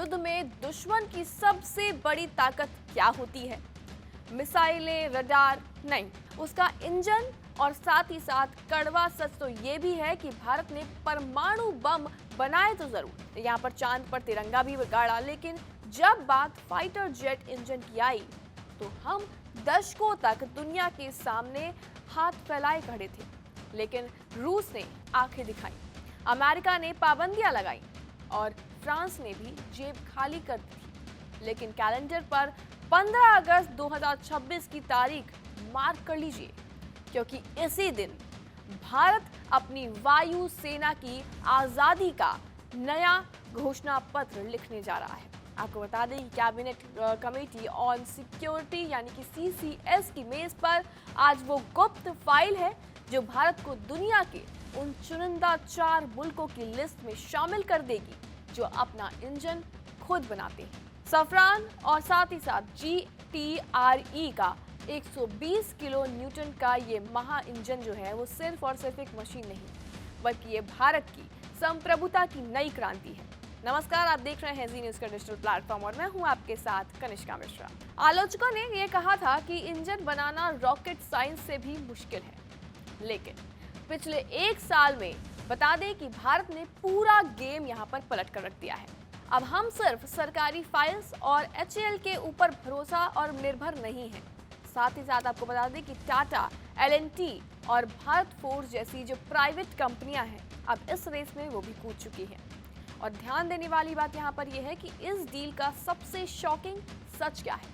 युद्ध में दुश्मन की सबसे बड़ी ताकत क्या होती है? मिसाइलें, रडार नहीं, उसका इंजन। और साथ ही साथ कड़वा सच तो ये भी है कि भारत ने परमाणु बम बनाए तो जरूर, यहाँ पर चांद पर तिरंगा भी गाड़ा, लेकिन जब बात फाइटर जेट इंजन की आई तो हम दशकों तक दुनिया के सामने हाथ फैलाए खड़े थे। लेकिन रूस ने आंखें दिखाई, अमेरिका ने पाबंदियां लगाई और फ्रांस ने भी जेब खाली कर दी थी। लेकिन कैलेंडर पर 15 अगस्त 2026 की तारीख मार्क कर लीजिए, क्योंकि इसी दिन भारत अपनी वायु सेना की आजादी का नया घोषणा पत्र लिखने जा रहा है। आपको बता दें कि कैबिनेट कमेटी ऑन सिक्योरिटी यानी कि CCS की मेज पर आज वो गुप्त फाइल है जो भारत को दुनिया के उन चुनिंदा 4 मुल्कों की लिस्ट में शामिल कर देगी जो अपना इंजन खुद बनाते हैं। सफरान और साथ ही साथ GTRE का 120 किलो न्यूटन का ये महा इंजन जो है वो सिर्फ और सिर्फ एक मशीन नहीं, बल्कि ये भारत की संप्रभुता की नई क्रांति है। नमस्कार, आप देख रहे हैं जी न्यूज़ का डिजिटल प्लेटफॉर्म और मैं हूं आपके साथ कनिष्का मिश्रा। आलोचकों ने ये कहा था कि इंजन बनाना रॉकेट साइंस से भी मुश्किल है, लेकिन पिछले 1 साल में बता दें कि भारत ने पूरा गेम यहाँ पर पलट कर रख दिया है। अब हम सिर्फ सरकारी फाइल्स और HAL के ऊपर भरोसा और निर्भर नहीं हैं। साथ ही साथ आपको बता दें कि टाटा, L&T और भारत फोर्स जैसी जो प्राइवेट कंपनियां हैं अब इस रेस में वो भी कूद चुकी हैं। और ध्यान देने वाली बात यहाँ पर यह है कि इस डील का सबसे शॉकिंग सच क्या है।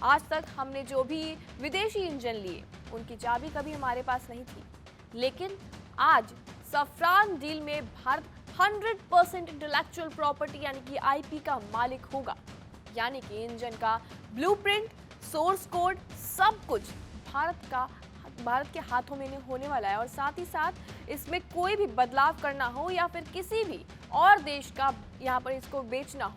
आज तक हमने जो भी विदेशी इंजन लिए उनकी चाबी कभी हमारे पास नहीं थी, लेकिन आज सफरान डील में भारत 100% इंटेलेक्चुअल प्रॉपर्टी यानी कि IP का मालिक होगा। यानी कि इंजन का ब्लूप्रिंट, सोर्स कोड, सब कुछ भारत के हाथों में होने वाला है। और साथ ही साथ इसमें कोई भी बदलाव करना हो या फिर किसी भी और देश का यहाँ पर इसको बेचना हो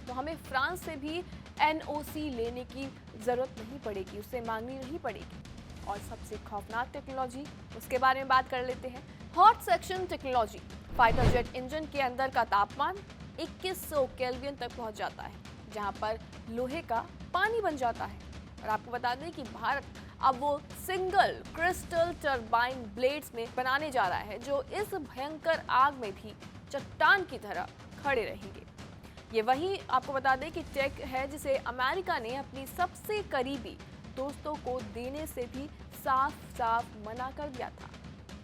तो हमें फ्रांस से भी NOC लेने की ज़रूरत नहीं पड़ेगी, उससे मांगनी नहीं पड़ेगी। और सबसे खौफनाक टेक्नोलॉजी, उसके बारे में बात कर लेते हैं। Hot section technology. Fighter jet engine के अंदर का तापमान 2100 केल्विन तक पहुंच जाता है, जहां पर लोहे का पानी बन जाता है। और आपको बता दें कि भारत अब वो सिंगल क्रिस्टल टरबाइन ब्लेड्स में बनाने जा रहा है जो इस भयंकर आग में भी चट्टान की तरह खड़े रहेंगे। ये वही आपको बता दें कि टेक है जिसे अमेरिका ने अपनी सबसे करीबी दोस्तों को देने से भी साफ साफ मना कर दिया था।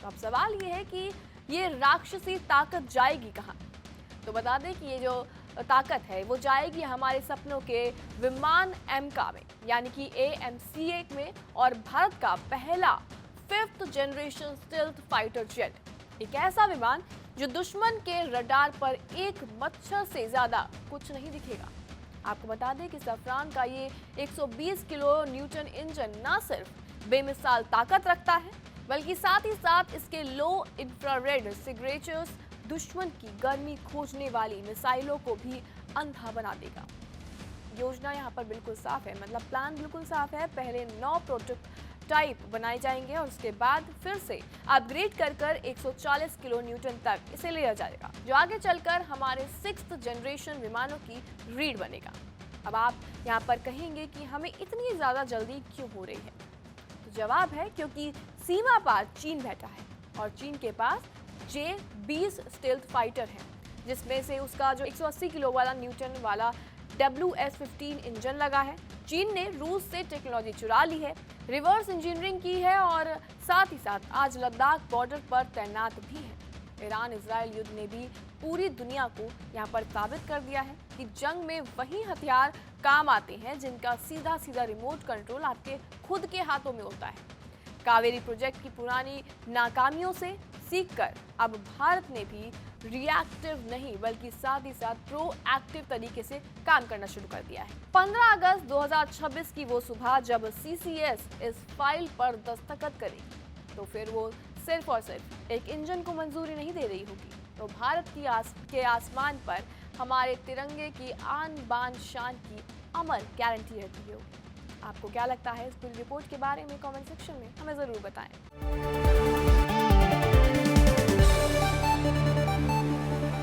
तो अब सवाल ये है कि ये राक्षसी ताकत जाएगी कहाँ? तो बता दें कि ये जो ताकत है वो जाएगी हमारे सपनों के विमान एमका में यानी कि AMC-1 में, और भारत का पहला 5th generation stealth fighter jet, एक ऐसा विमान जो दुश्मन के रडार पर एक मच्छर से ज्यादा कुछ नहीं दिखेगा। आपको बता दें कि सफरान का ये 120 किलो न्यूटन इंजन न सिर्फ बेमिसाल ताकत रखता है, बल्कि साथ ही साथ इसके लो इंफ्रारेड सिग्नेचर्स दुश्मन की गर्मी खोजने वाली मिसाइलों को भी अंधा बना देगा। योजना यहाँ पर बिल्कुल साफ है, मतलब प्लान बिल्कुल साफ है। पहले 9 प्रोटोटाइप बनाए जाएंगे और उसके बाद फिर से अपग्रेड कर 140 किलो न्यूटन तक इसे लिया जाएगा, जो आगे चलकर हमारे 6th जनरेशन विमानों की रीढ़ बनेगा। अब आप यहाँ पर कहेंगे कि हमें इतनी ज़्यादा जल्दी क्यों हो रही है, तो जवाब है क्योंकि सीमा पार चीन बैठा है और चीन के पास J-20 स्टेल्थ फाइटर है, जिसमें से उसका जो 180 किलो वाला न्यूटन वाला WS-15 इंजन लगा है। चीन ने रूस से टेक्नोलॉजी चुरा ली है, रिवर्स इंजीनियरिंग की है और साथ ही साथ आज लद्दाख बॉर्डर पर तैनात भी है। ईरान इजराइल युद्ध ने भी पूरी दुनिया को यहाँ पर साबित कर दिया है कि जंग में वही हथियार काम आते हैं जिनका सीधा सीधा रिमोट कंट्रोल आपके खुद के हाथों में होता है। कावेरी प्रोजेक्ट की पुरानी नाकामियों से सीखकर अब भारत ने भी रिएक्टिव नहीं बल्कि साथ ही साथ प्रोएक्टिव तरीके से काम करना शुरू कर दिया है। 15 अगस्त 2026 की वो सुबह जब CCS इस फाइल पर दस्तखत करेगी तो फिर वो सिर्फ और सिर्फ एक इंजन को मंजूरी नहीं दे रही होगी, तो भारत के आसमान पर हमारे तिरंगे की आन बान शान की अमर गारंटी रहती होगी। आपको क्या लगता है इस पूरी रिपोर्ट के बारे में? कमेंट सेक्शन में हमें ज़रूर बताएं।